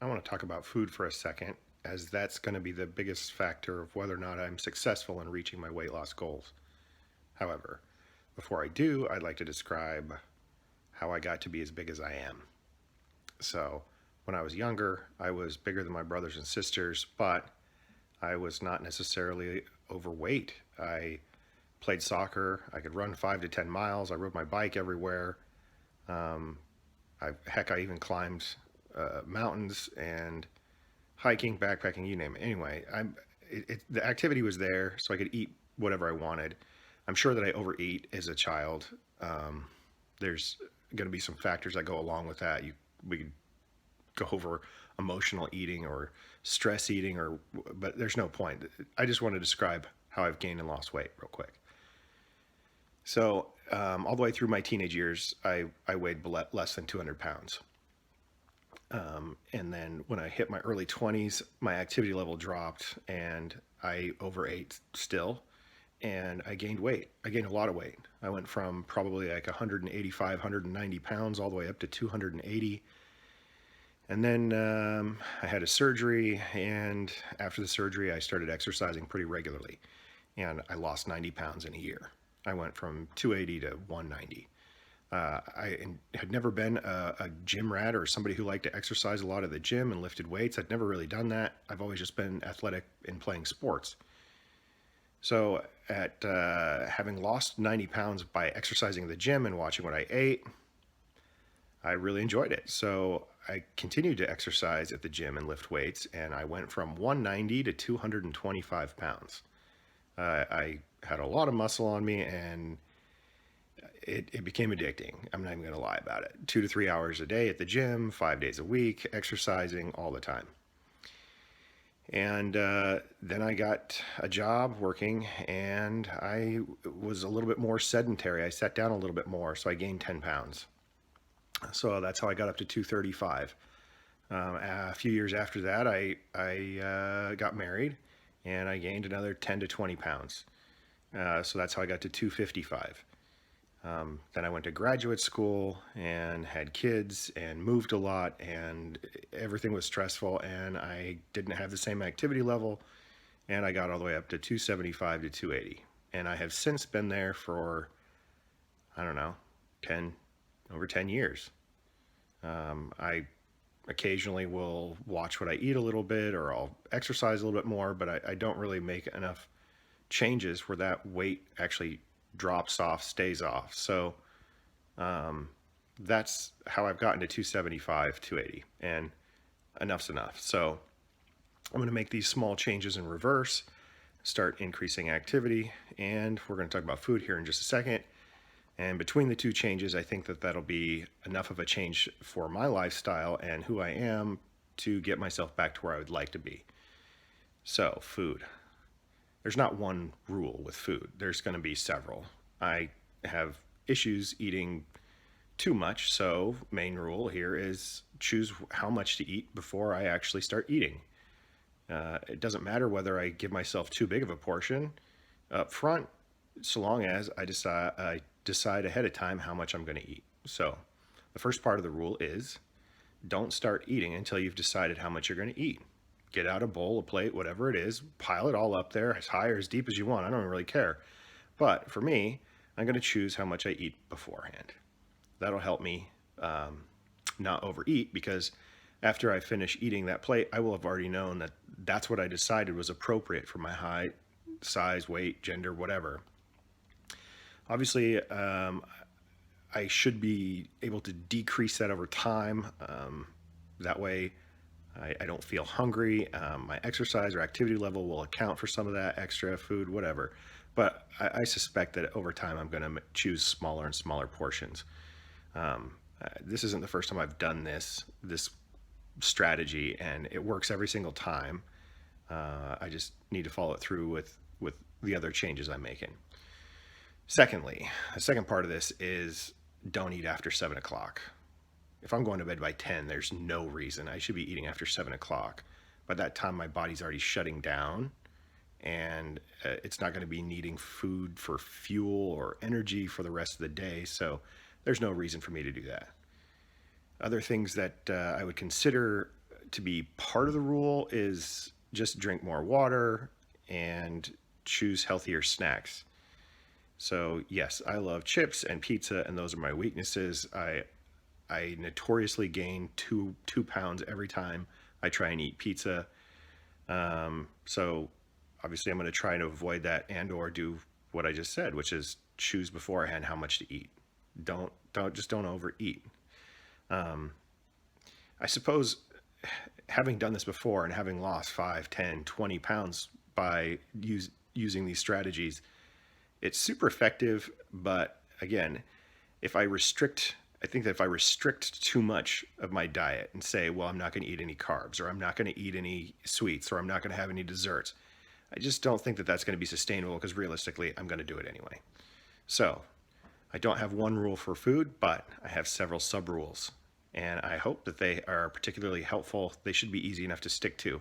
I want to talk about food for a second, as that's going to be the biggest factor of whether or not I'm successful in reaching my weight loss goals. However, before I do, I'd like to describe how I got to be as big as I am. So, when I was younger, I was bigger than my brothers and sisters, but I was not necessarily overweight. I played soccer. I could run 5 to 10 miles. I rode my bike everywhere. Um, I even climbed mountains and hiking, backpacking, you name it. Anyway, the activity was there, so I could eat whatever I wanted. I'm sure that I overeat as a child. Um, there's going to be some factors that go along with that. We could go over emotional eating or stress eating, but there's no point. I just want to describe how I've gained and lost weight real quick. So all the way through my teenage years, I weighed less than 200 pounds. And then when I hit my early 20s, my activity level dropped and I overate still. And I gained weight. I gained a lot of weight. I went from probably like 185, 190 pounds all the way up to 280. And then I had a surgery. And after the surgery, I started exercising pretty regularly. And I lost 90 pounds in a year. I went from 280 to 190. I had never been a gym rat or somebody who liked to exercise a lot at the gym and lifted weights. I'd never really done that. I've always just been athletic in playing sports. So at having lost 90 pounds by exercising at the gym and watching what I ate, I really enjoyed it. So I continued to exercise at the gym and lift weights, and I went from 190 to 225 pounds. I had a lot of muscle on me, and it became addicting. I'm not even going to lie about it. 2 to 3 hours a day at the gym, 5 days a week, exercising all the time. And then I got a job working, and I was a little bit more sedentary. I sat down a little bit more, so I gained 10 pounds. So that's how I got up to 235. A few years after that, I got married, and I gained another 10 to 20 pounds. So that's how I got to 255. Then I went to graduate school and had kids and moved a lot, and everything was stressful, and I didn't have the same activity level, and I got all the way up to 275 to 280. And I have since been there for, I don't know, over 10 years. I occasionally will watch what I eat a little bit, or I'll exercise a little bit more, but I don't really make enough changes where that weight actually drops off, stays off. So that's how I've gotten to 275, 280, and enough's enough. So I'm going to make these small changes in reverse, start increasing activity, and we're going to talk about food here in just a second. And between the two changes, I think that that'll be enough of a change for my lifestyle and who I am to get myself back to where I would like to be. So, food. There's not one rule with food. There's going to be several. I have issues eating too much, so main rule here is choose how much to eat before I actually start eating. It doesn't matter whether I give myself too big of a portion up front, so long as I decide ahead of time how much I'm going to eat. So the first part of the rule is don't start eating until you've decided how much you're going to eat. Get out a bowl, a plate, whatever it is, pile it all up there as high or as deep as you want. I don't really care. But for me, I'm going to choose how much I eat beforehand. That'll help me not overeat, because after I finish eating that plate, I will have already known that that's what I decided was appropriate for my height, size, weight, gender, whatever. Obviously, I should be able to decrease that over time. That way, I don't feel hungry. My exercise or activity level will account for some of that extra food, whatever. But I suspect that over time, I'm going to choose smaller and smaller portions. This isn't the first time I've done this strategy, and it works every single time. I just need to follow it through with the other changes I'm making. Secondly, the second part of this is don't eat after 7 o'clock. If I'm going to bed by 10, there's no reason I should be eating after 7 o'clock. By that time, my body's already shutting down, and it's not going to be needing food for fuel or energy for the rest of the day. So there's no reason for me to do that. Other things that I would consider to be part of the rule is just drink more water and choose healthier snacks. So yes, I love chips and pizza, and those are my weaknesses. I notoriously gain two pounds every time I try and eat pizza. So obviously I'm going to try to avoid that and or do what I just said, which is choose beforehand how much to eat. Don't overeat. I suppose having done this before and having lost 5, 10, 20 pounds by using these strategies, it's super effective. But again, if I restrict, I think that if I restrict too much of my diet and say, well, I'm not going to eat any carbs, or I'm not going to eat any sweets, or I'm not going to have any desserts, I just don't think that that's going to be sustainable, because realistically, I'm going to do it anyway. So I don't have one rule for food, but I have several sub rules. And I hope that they are particularly helpful. They should be easy enough to stick to.